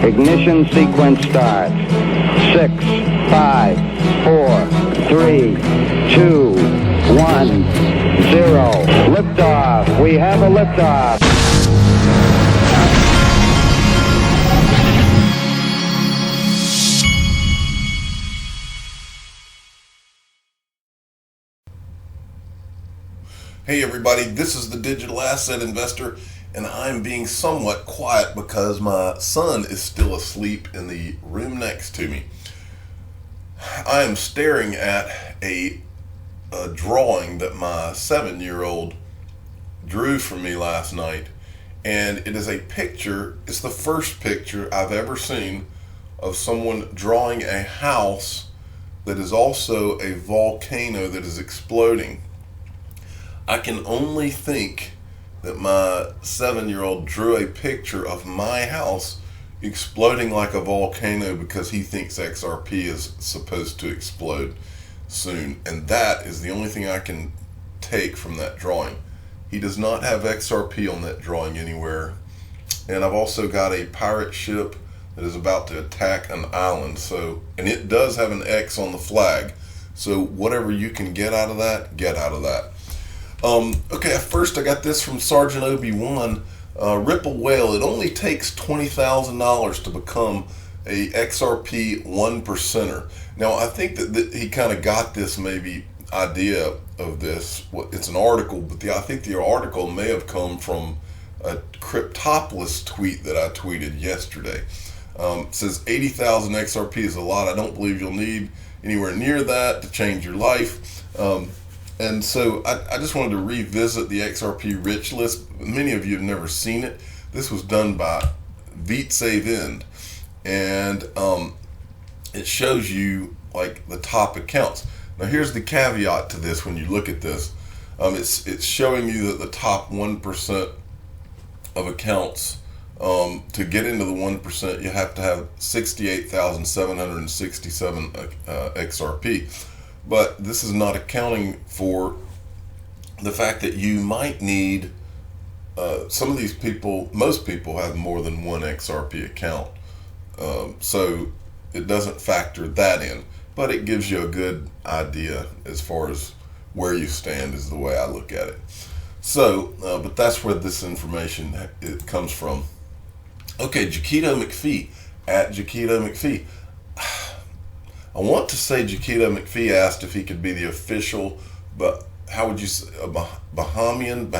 Ignition sequence starts. 6, 5, 4, 3, 2, 1, 0. Liftoff. We have a liftoff. Hey everybody, this is the Digital Asset Investor, and I'm being somewhat quiet because my son is still asleep in the room next to me. I am staring at a drawing that my 7-year-old drew for me last night, and it is a picture. It's the first picture I've ever seen of someone drawing a house that is also a volcano that is exploding. I can only think that my 7-year-old drew a picture of my house exploding like a volcano because he thinks XRP is supposed to explode soon. And that is the only thing I can take from that drawing. He does not have XRP on that drawing anywhere. And I've also got a pirate ship that is about to attack an island. And it does have an X on the flag. So whatever you can get out of that, get out of that. Okay, first I got this from Sergeant Obi-Wan. Ripple Whale, it only takes $20,000 to become a XRP 1%er. Now, I think that he kind of got this maybe idea of this. It's an article, but I think the article may have come from a Cryptopolis tweet that I tweeted yesterday. It says 80,000 XRP is a lot. I don't believe you'll need anywhere near that to change your life. And so I just wanted to revisit the XRP Rich List. Many of you have never seen it. This was done by VeetSaveEnd, and it shows you like the top accounts. Now here's the caveat to this. When you look at this, it's showing you that the top 1% of accounts, to get into the 1%, you have to have 68,767 XRP. But this is not accounting for the fact that you might need, some of these people, most people have more than one XRP account. So it doesn't factor that in, but it gives you a good idea as far as where you stand is the way I look at it. So, but that's where this information it comes from. Okay, Jaquito McPhee, at Jaquito McPhee. I want to say Jaquito McPhee asked if he could be the official, but how would you say, Bahamian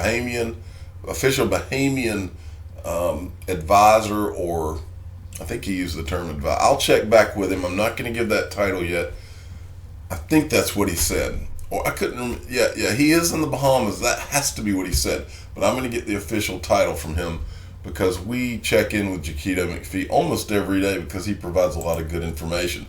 advisor, or I think he used the term advisor. I'll check back with him. I'm not going to give that title yet. I think that's what he said. Or I couldn't, yeah, he is in the Bahamas. That has to be what he said. But I'm going to get the official title from him because we check in with Jaquito McPhee almost every day because he provides a lot of good information.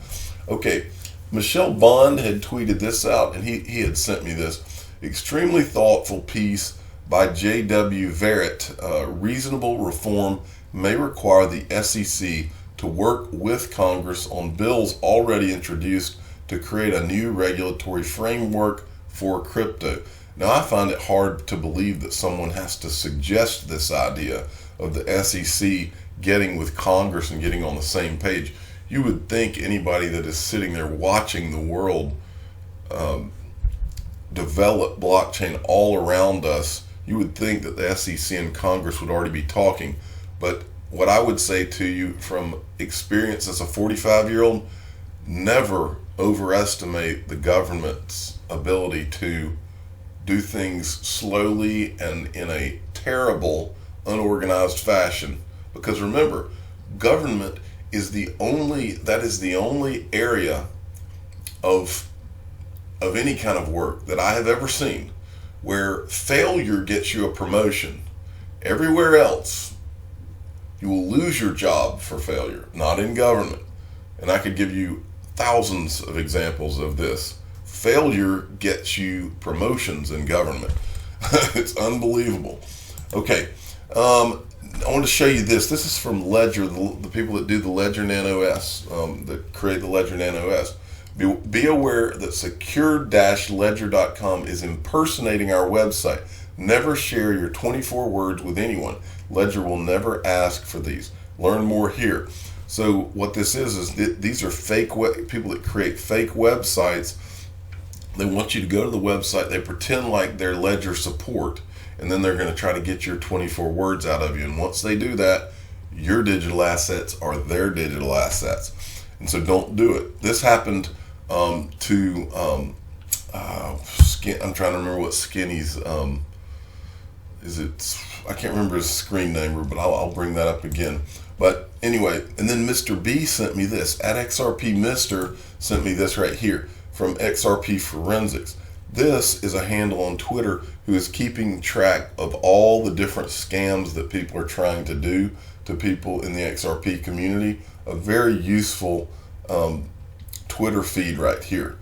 Okay, Michelle Bond had tweeted this out, and he had sent me this. Extremely thoughtful piece by J.W. Verrett. Reasonable reform may require the SEC to work with Congress on bills already introduced to create a new regulatory framework for crypto. Now, I find it hard to believe that someone has to suggest this idea of the SEC getting with Congress and getting on the same page. You would think anybody that is sitting there watching the world develop blockchain all around us, you would think that the SEC and Congress would already be talking. But what I would say to you from experience as a 45-year-old, never overestimate the government's ability to do things slowly and in a terrible, unorganized fashion. Because remember, government is the only area of any kind of work that I have ever seen where failure gets you a promotion. Everywhere else, you will lose your job for failure, not in government. And I could give you thousands of examples of this. Failure gets you promotions in government. It's unbelievable. Okay. I want to show you this. This is from Ledger, the people that do the Ledger Nano S, that create the Ledger Nano S. Be aware that secure-ledger.com is impersonating our website. Never share your 24 words with anyone. Ledger will never ask for these. Learn more here. So what this is these are people that create fake websites. They want you to go to the website. They pretend like they're ledger support, and then they're going to try to get your 24 words out of you. And once they do that, your digital assets are their digital assets. And so don't do it. This happened to I'm trying to remember what Skinny's I can't remember his screen name, but I'll bring that up again. But anyway, and then Mr. B sent me this. At XRP Mr. sent me this right here from XRP Forensics. This is a handle on Twitter who is keeping track of all the different scams that people are trying to do to people in the XRP community. A very useful Twitter feed right here.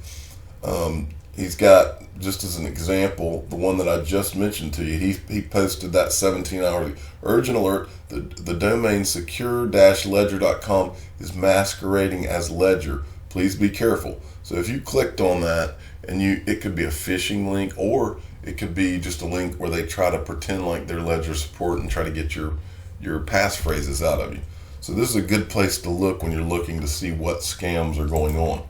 He's got, just as an example, the one that I just mentioned to you. He posted that 17-hour urgent alert. The domain secure-ledger.com is masquerading as Ledger. Please be careful. So if you clicked on that, and it could be a phishing link, or it could be just a link where they try to pretend like they're Ledger support and try to get your passphrases out of you. So this is a good place to look when you're looking to see what scams are going on.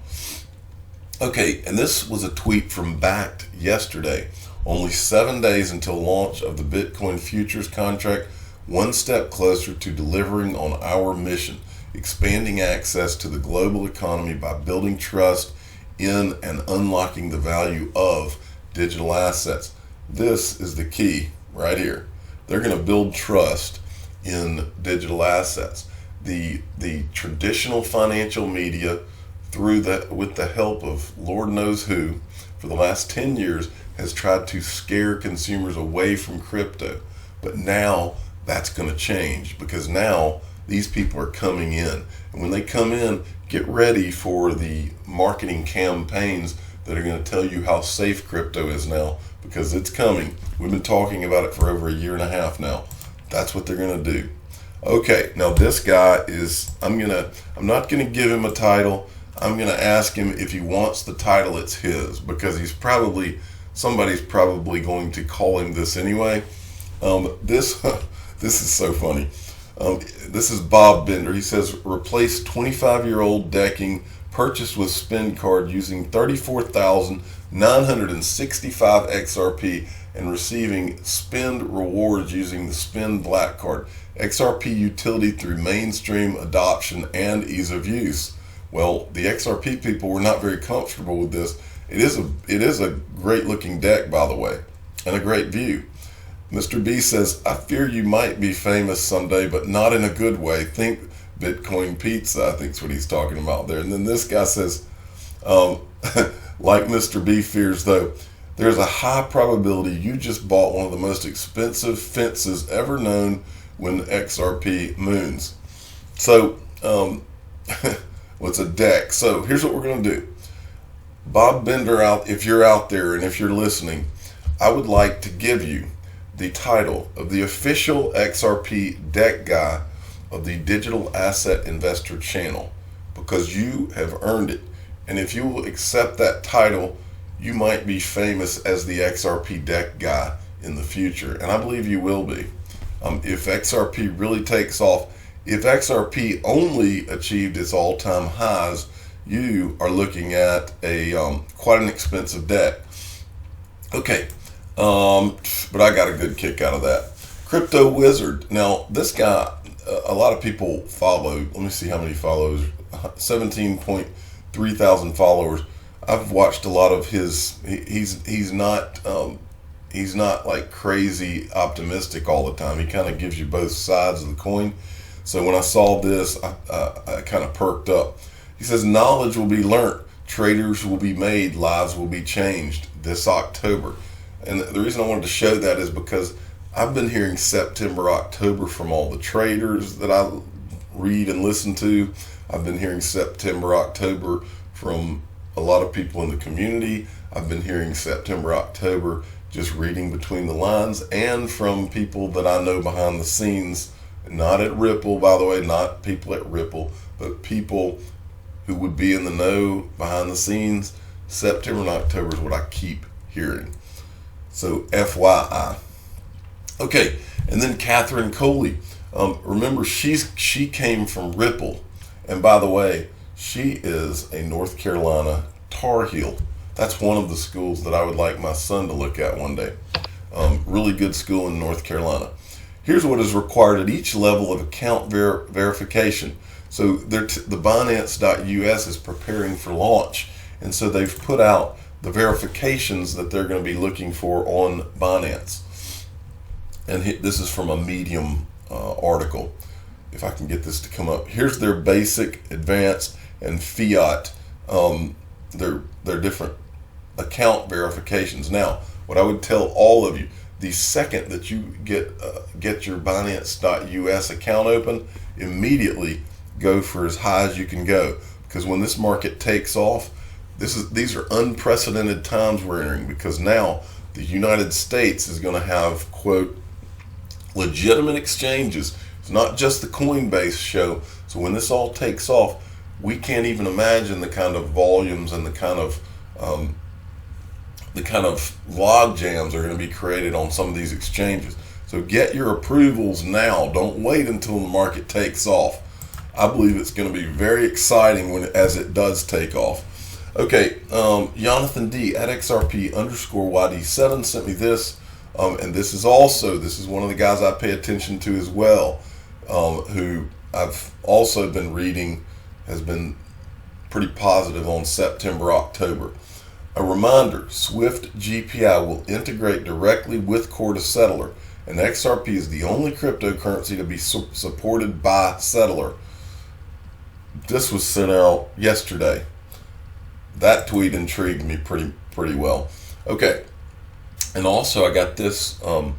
Okay, and this was a tweet from Backed yesterday. Only 7 days until launch of the Bitcoin futures contract, one step closer to delivering on our mission, expanding access to the global economy by building trust in and unlocking the value of digital assets. This is the key right here. They're going to build trust in digital assets. The traditional financial media, with the help of Lord knows who, for the last 10 years, has tried to scare consumers away from crypto. But now that's going to change, because now these people are coming in. And when they come in, get ready for the marketing campaigns that are going to tell you how safe crypto is now, because it's coming. We've been talking about it for over a year and a half now. That's what they're going to do. Okay, now this guy is, I'm not going to give him a title. I'm going to ask him if he wants the title. It's his, because somebody's probably going to call him this anyway. This is so funny. This is Bob Bender. He says, replace 25-year-old decking purchased with spend card using 34,965 XRP and receiving spend rewards using the spend black card. XRP utility through mainstream adoption and ease of use. Well, the XRP people were not very comfortable with this. It is a great looking deck, by the way, and a great view. Mr. B says, I fear you might be famous someday, but not in a good way. Think Bitcoin pizza, I think is what he's talking about there. And then this guy says, like Mr. B fears though, there's a high probability you just bought one of the most expensive fences ever known when XRP moons. So, what's a deck? So here's what we're going to do. Bob Bender, if you're out there and if you're listening, I would like to give you the title of the official XRP deck guy of the Digital Asset Investor channel, because you have earned it. And if you will accept that title, you might be famous as the XRP deck guy in the future. And I believe you will be. If XRP really takes off, if XRP only achieved its all-time highs, you are looking at quite an expensive deck. Okay, but I got a good kick out of that. Crypto Wizard. Now, this guy, a lot of people follow. Let me see how many followers. 17.3 thousand followers. I've watched a lot of his. He's not like crazy optimistic all the time. He kind of gives you both sides of the coin. So when I saw this, I kind of perked up. He says, knowledge will be learnt, traders will be made, lives will be changed this October. And the reason I wanted to show that is because I've been hearing September, October from all the traders that I read and listen to. I've been hearing September, October from a lot of people in the community. I've been hearing September, October just reading between the lines, and from people that I know behind the scenes. Not at Ripple, by the way, not people at Ripple, but people who would be in the know behind the scenes. September and October is what I keep hearing. So FYI. Okay, and then Katherine Koli. Remember, she came from Ripple, and by the way, she is a North Carolina Tar Heel. That's one of the schools that I would like my son to look at one day. Really good school in North Carolina. Here's what is required at each level of account verification. So the Binance.us is preparing for launch, and so they've put out the verifications that they're going to be looking for on Binance. And this is from a Medium article. If I can get this to come up. Here's their basic, advanced, and fiat. They're different account verifications. Now, what I would tell all of you, the second that you get your Binance.us account open, immediately go for as high as you can go, because when this market takes off, these are unprecedented times we're entering, because now the United States is going to have, quote, legitimate exchanges. It's not just the Coinbase show. So when this all takes off, we can't even imagine the kind of volumes and the kind of log jams are going to be created on some of these exchanges. So get your approvals now. Don't wait until the market takes off. I believe it's going to be very exciting as it does take off. Okay, Jonathan D at XRP_YD7 sent me this, and this is one of the guys I pay attention to as well, who I've also been reading, has been pretty positive on September, October. A reminder, Swift GPI will integrate directly with Core to Settler, and XRP is the only cryptocurrency to be supported by Settler. This was sent out yesterday. That tweet intrigued me pretty well. Okay, and also I got this from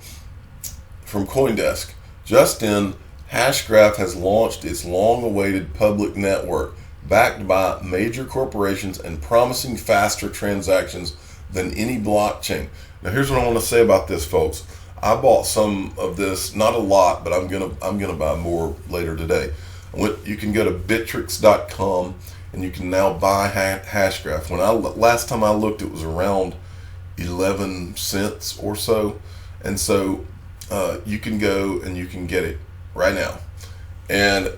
CoinDesk. Just in, Hashgraph has launched its long-awaited public network, backed by major corporations and promising faster transactions than any blockchain. Now, here's what I want to say about this, folks. I bought some of this, not a lot, but I'm gonna buy more later today. You can go to Bittrex.com and you can now buy Hashgraph. Last time I looked, it was around 11 cents or so, and so you can go and you can get it right now. And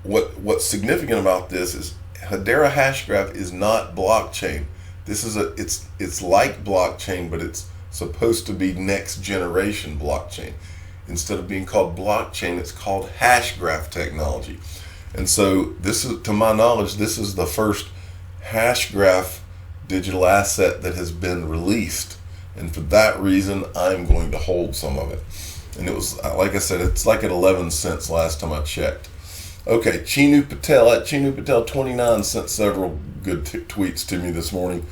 what's significant about this is Hedera Hashgraph is not blockchain. This is it's like blockchain, but it's supposed to be next generation blockchain. Instead of being called blockchain, it's called Hashgraph technology. And so this is, to my knowledge, this is the first Hashgraph digital asset that has been released. And for that reason, I'm going to hold some of it. And it was, like I said, it's like at 11 cents last time I checked. Okay, Chinu Patel at Chinu Patel 29 sent several good tweets to me this morning.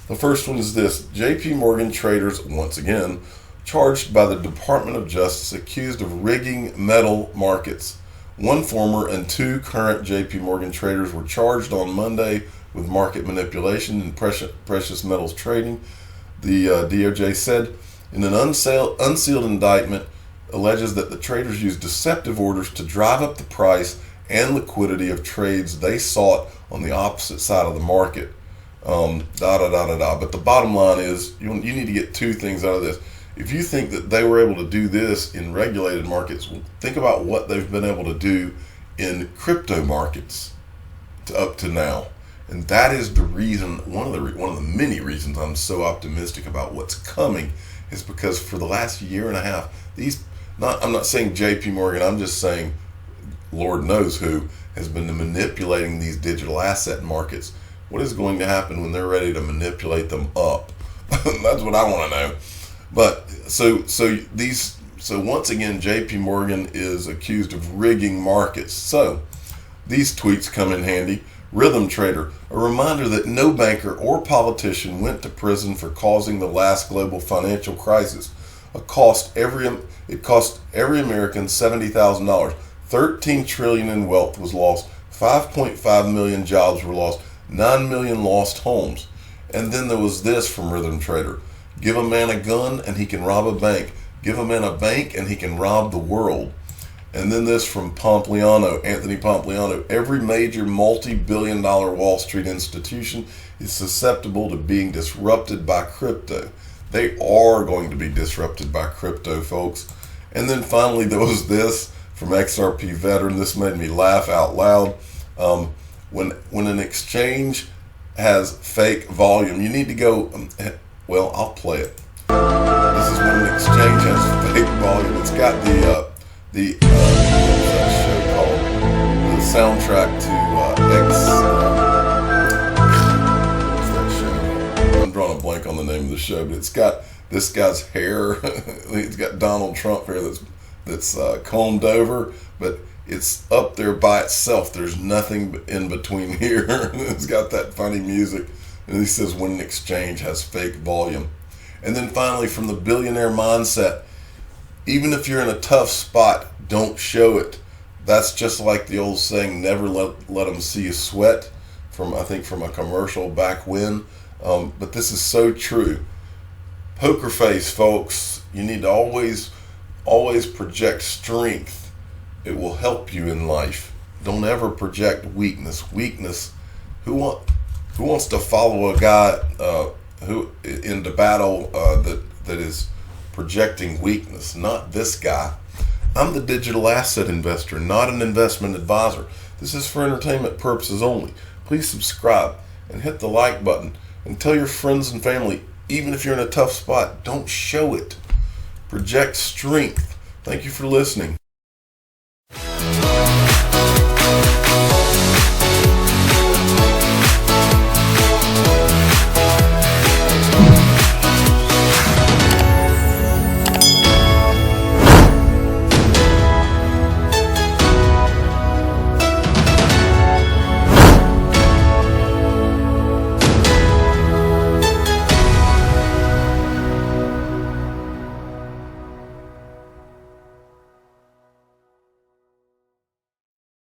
The first one is this: JP Morgan traders, once again, charged by the Department of Justice, accused of rigging metal markets. One former and two current JP Morgan traders were charged on Monday with market manipulation and precious metals trading. The DOJ said in an unsealed indictment, alleges that the traders used deceptive orders to drive up the price and liquidity of trades they sought on the opposite side of the market. But the bottom line is, you need to get two things out of this. If you think that they were able to do this in regulated markets, well, think about what they've been able to do in crypto markets up to now. And that is the reason, one of the many reasons I'm so optimistic about what's coming, is because for the last year and a half, I'm not saying JP Morgan, I'm just saying Lord knows who has been manipulating these digital asset markets. What is going to happen when they're ready to manipulate them up? That's what I want to know. But so once again, JP Morgan is accused of rigging markets. So these tweets come in handy. Rhythm Trader, a reminder that no banker or politician went to prison for causing the last global financial crisis. It cost every American $70,000. 13 trillion in wealth was lost. 5.5 million jobs were lost. 9 million lost homes. And then there was this from Rhythm Trader: give a man a gun and he can rob a bank. Give a man a bank and he can rob the world. And then this from Anthony Pompliano: every major multi-billion-dollar Wall Street institution is susceptible to being disrupted by crypto. They are going to be disrupted by crypto, folks. And then finally, there was this from XRP Veteran. This made me laugh out loud. When an exchange has fake volume, you need to go, well, I'll play it. This is when an exchange has fake volume. It's got what's that show called? The soundtrack to what's that show? I'm drawing a blank on the name of the show, but it's got this guy's hair. He's got Donald Trump hair that's combed over, but it's up there by itself. There's nothing in between here. It's got that funny music, and he says when an exchange has fake volume. And then finally, from the billionaire mindset, even if you're in a tough spot, don't show it. That's just like the old saying, never let them see you sweat, from a commercial back when. But this is so true. Poker face, folks. You need to always project strength. It will help you in life. Don't ever project weakness. Who wants to follow a guy who into battle that is projecting weakness? Not this guy. I'm the digital asset investor, not an investment advisor. This is for entertainment purposes only. Please subscribe and hit the like button and tell your friends and family, even if you're in a tough spot, don't show it. Project strength. Thank you for listening.